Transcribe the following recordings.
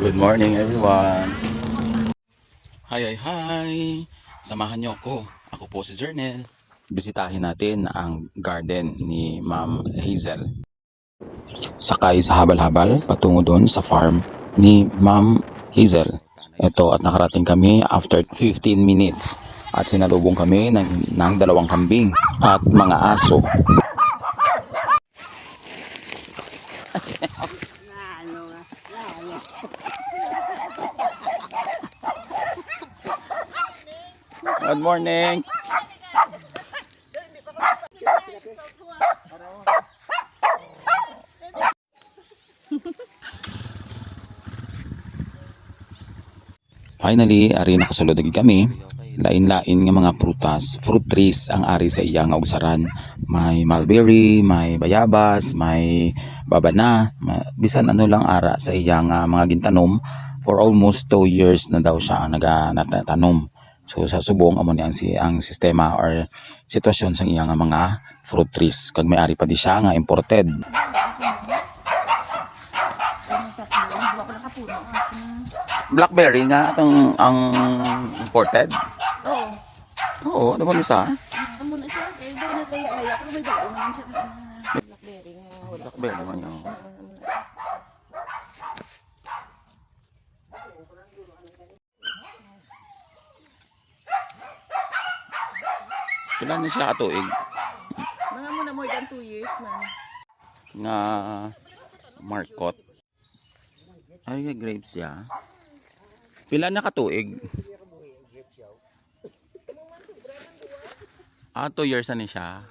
Good morning everyone. Hi. Samahan niyo ako. Ako po si Jernel. Bisitahin natin ang garden ni Ma'am Hazel. Sakay sa habal-habal patungo doon sa farm ni Ma'am Hazel. Ito at nakarating kami after 15 minutes at sinalubong kami ng dalawang kambing at mga aso. Good morning. Finally, ari nakasulod kami. Lain-lain nga mga prutas, fruit trees ang ari sa iya nga ugsaran. May mulberry, may bayabas, may babana, bisan ano lang ara sa iya nga mga gintanom. For almost 2 years na daw siya ang nagatanom. So sa subong amo ni ang sistema or sitwasyon sa iya nga mga fruit trees kag may ari pa di siya nga imported. Blackberry nga ang imported. Oo. Oo, ano ba isa? Amo na siya. Eh, doon naglaya-laya. Pero may bago naman siya. Blackberry nga. Wala. Blackberry naman yun. Kailan na siya katuig? Mga muna more than 2 years man. Nga markot. Ay, grapes ya. Pila na katuig? 2 years na ni siya.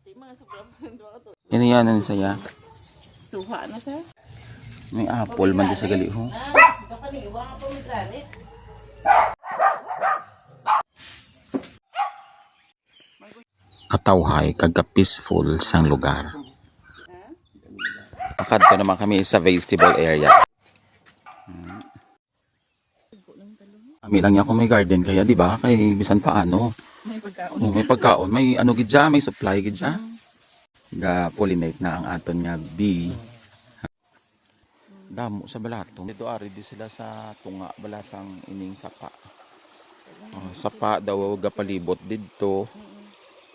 Mga sobrang dua ka to. Yan yan ang saya. Suha na siya. May apple man di sa gali ho. Kapaliwa ka pumitrani. Katawhay kagka peaceful sang lugar. Akad ko naman kami sa vegetable area. Kami lang niya kung may garden kaya di ba kay bisan paano. May pagkaon. May pagkaon, may ano gid siya, may supply gid siya. Ga pollinate na ang aton nga bee. Damo sa balato. Dito ari di sila sa tunga balasang ining sapa. Sapa daw gapalibot didto.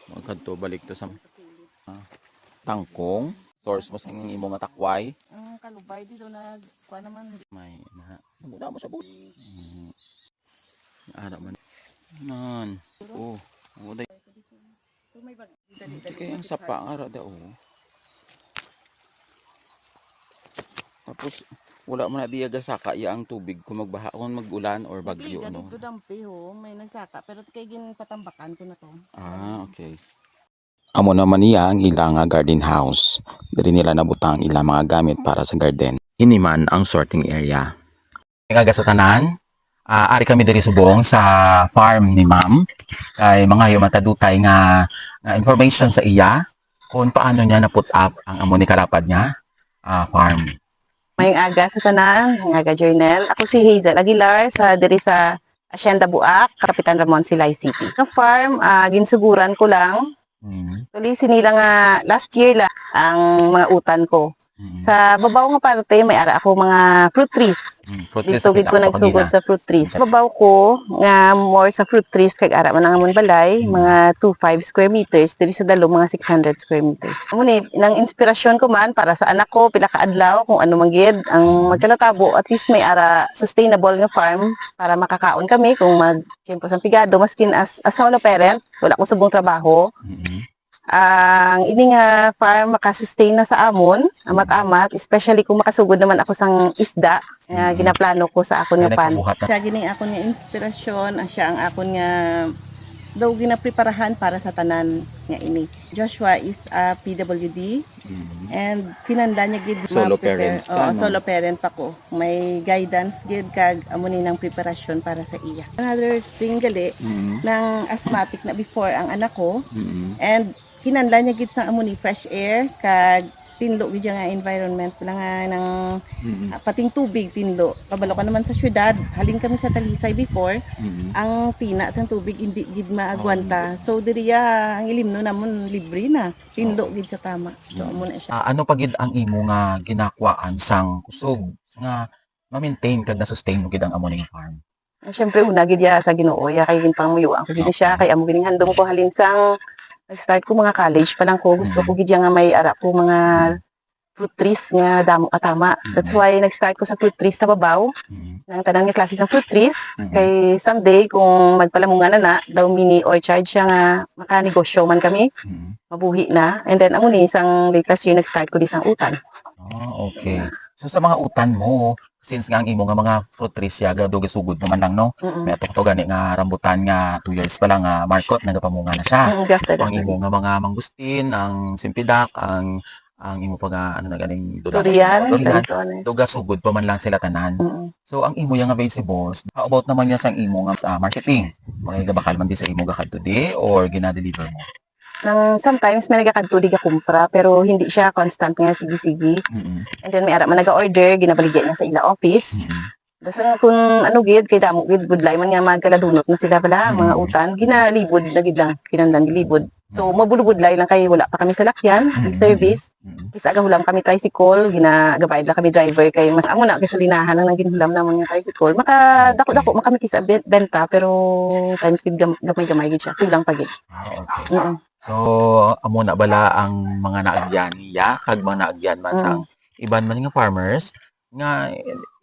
Magkadto balik to sa tangkong. Source mo sa imong matakway. Ang kalubay dito na kuha naman. May namuda mo sa buhay. Ara man. Nan. Oh, uday. So may bag. Kaya ang sapa ara daw. Tapos wala man na diya gasaka iya ang tubig kung magbaha kung mag-ulan or bagyo no. Dito dampi ho, may nagsaka pero kay gin patambakan ko na to. Okay. Amo naman niya ang ilang garden house. Dili nila nabutang ilang mga gamit para sa garden. Hiniman ang sorting area. Nga sa tanan, ari kami diri subong sa farm ni Ma'am. Kay mga matadukay nga information sa iya kung paano niya na-put up ang amo ni kalapad niya farm. Mayong aga sa tanan, mayong aga Journal. Ako si Hazel Aguilar sa diri sa Hacienda Buak, Kapitan Ramon, Silay City. Ang farm, ginsuguran ko lang. Tuloy sinila nga last year lang ang mga utan ko. Sa babaw nga parte, may ara ako mga fruit trees. Dito gid ko nagsugod sa fruit trees. Babaw ko nga more sa fruit trees kag ara man ang amon balay, mga 25 square meters, diri sa dalo mga 600 square meters. Amo ni nang inspirasyon ko man para sa anak ko pila ka adlaw kung ano man gid ang magkalatabo, at least may ara sustainable nga farm para makakaon kami kung siyempre sa pigado maskin as solo parent, wala ko subong trabaho. Ang ini nga farm makasustain na sa amon, amat-amat, especially kung makasugod naman ako sang isda nga ginaplano ko sa akon nga pan. Siya gini akon nga inspirasyon, siya ang akon nga daw ginapreparahan para sa tanan nga ini. Joshua is a PWD and kinanda niya gid Solo parents ka, no? Solo parent pa ko. May guidance gid kag amo ni nang preparasyon para sa iya. Another thing gali nang asthmatic na before ang anak ko and kinahanglan niya gid sa amo ni fresh air kag tinlo gid nga environment wala nga ng pating tubig tinlo. Kabalo ka naman sa syudad, halin kami sa Talisay before, ang tina sa tubig hindi gid maagwanta. So diriya ang ilimno namon libre na. Tinlo gid ka tama. So amo na siya. Ano pa gid ang imo nga ginakwaan sang kusog nga ma-maintain kag na-sustain mo gid ang amo ning farm? Siyempre una gid ya sa Ginoo ya kay pangmuyuan ko gid siya kay amo gid handom ko halin sang nag-start ko mga college pa lang ko gusto ko gid nga may ara ko mga fruit trees nga damo katama. That's why nag-start ko sa fruit trees sa babaw ng tanang nga klase ng fruit trees kay someday kung magpalamungan na daw mini orchard siya nga makanegosyo man kami mabuhi na and then amo ni isang latest year nag-start ko di sang utan. Okay. So sa mga utan mo, since nga ang imo nga mga fruit trees ya gado sugod mo man lang no. May atok to gani nga rambutan nga 2 years pa lang nga markot nagapamunga na siya. Ang imo nga mga mangustin, ang simpidak, ang imo pa nga ano na ganing Durian. duga sugod pa man lang sila tanan. So ang imo nga vegetables, how about naman yan sang imo nga sa marketing? Mga bakal man di sa imo gakad today or gina-deliver mo? Nang sometimes may nagakadto di ka kumpra pero hindi siya constant nga sige-sige. And then may ara man naga-order ginabaligyan niya sa ila office. Basta kung ano gid kay damo gid budlay man nga magkaladunot na sila pala mga utan ginalibod na gid lang kinahanglan gilibod. So mabulubudlay lang kay wala pa kami sa lakyan, service. Isa gahulam kami tricycle, ginagabayad lang kami driver kay mas amo na gasolinahan lang nang ginhulam na mga tricycle. Maka dako-dako man kami kisa benta pero times gid gamay-gamay gid siya. Kulang pa gid. Okay. So amo na bala ang mga naagyan niya kag mga naagyan man sa iban man nga farmers nga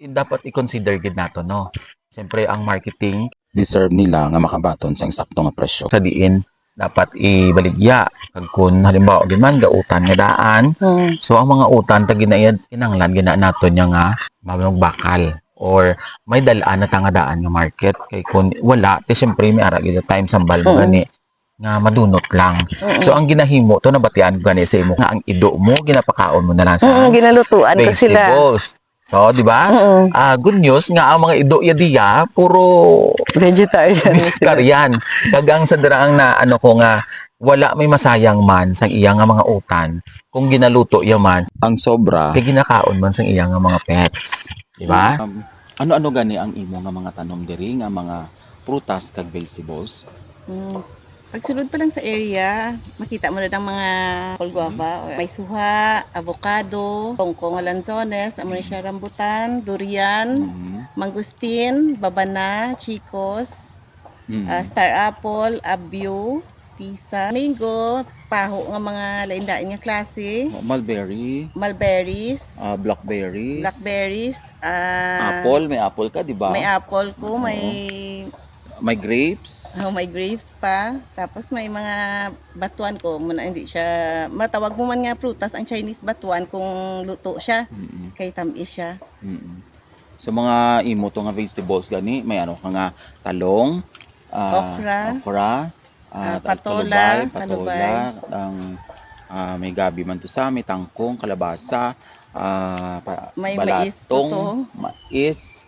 dapat i-consider gid nato no. Siyempre ang marketing deserve nila nga makabaton sa eksakto nga presyo. Sa diin dapat ibaligya kag kun halimbawa gid man gautan nga daan. So ang mga utan ta ginayad kinahanglan gina nato nya nga mabinog bakal or may dalaan na nga daan nga market kay kun wala te syempre may ara gid time sambal mo gani nga madunot lang. So ang ginahimo to nabatian gani sa imo nga ang ido mo ginapakaon mo na lang sa ginalutuan ko sila. Vegetables. So, di ba? Good news nga ang mga ido ya diya puro vegetarian. Kagang sa diraang na ano ko nga wala may masayang man sang iya nga mga utan kung ginaluto yaman ang sobra kay ginakaon man sang iya nga mga pets. Di ba? Ano-ano gani ang imo nga mga tanom diri nga mga prutas kag vegetables? Pagsulod pa lang sa area, makita mo na ng mga guava, may suha, avocado, tongkong lanzones, amo na siya rambutan, durian, mangustin, babana, chicos, star apple, abyo, tisa, mango, paho nga mga lain-lain nga klase, mulberries, blackberries, apple, may apple ka, di ba? may apple ko, May grapes. may grapes pa. Tapos may mga batuan ko. Muna hindi siya, matawag mo man nga prutas ang Chinese batuan kung luto siya. Kay tamis siya. So mga imo to nga vegetables gani, may ano ka nga talong, okra, patola, talubay. May gabi man to sa, may tangkong, kalabasa, may mais to. mais,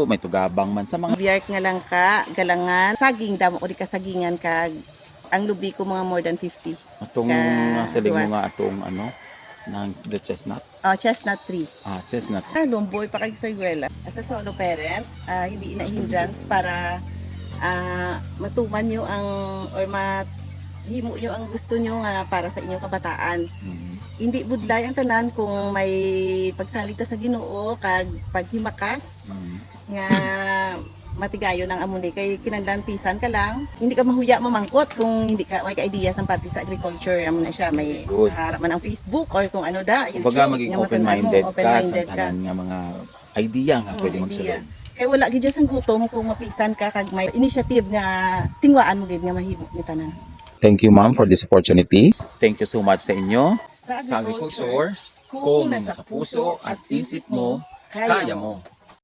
may tugabang man sa mga Biyark nga lang ka, galangan, saging, damo ko di kasagingan kag ang lubi ko mga more than 50. atong saling mo nga atong ano ng the chestnut. Chestnut tree. Chestnut. Lumboy pa kay Sarguela. As a solo parent, hindi na hindrance para matuman nyo ang or mahimo nyo ang gusto nyo nga para sa inyong kabataan. Hindi budlay ang tanan kung may pagsalita sa Ginoo kag paghimakas nga matigayon ang amuni kay kinahanglan pisan ka lang hindi ka mahuya mamangkot kung hindi ka may idea sa parte sa agriculture amo na siya may harap man ang Facebook or kung ano da YouTube. Kumbaga maging open-minded ka sa tanan nga mga idea nga pwede mong sulod. Kay wala gid sang gutom kung mapisan ka kag may initiative nga tingwaan mo gid nga mahimo ni tanan. Thank you ma'am for this opportunity. Thank you so much sa inyo. Sa Sa agriculture, kung nasa puso at isip mo, kaya mo.